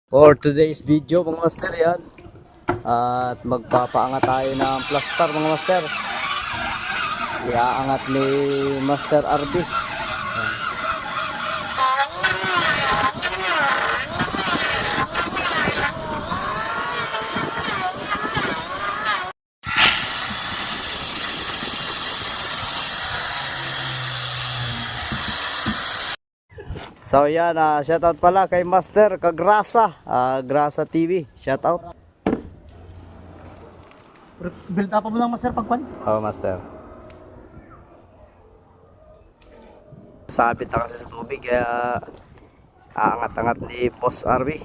For today's video mga master yan. At magpapaangat tayo ng plaster mga master. Iaangat ni Master RB. So yan, shoutout pala kay Master Kagrasa, Grasa TV, shoutout. Build up mo lang master pagpan. Oh Master. Sabit na kasi sa tubig kaya aangat-angat ni Boss RB.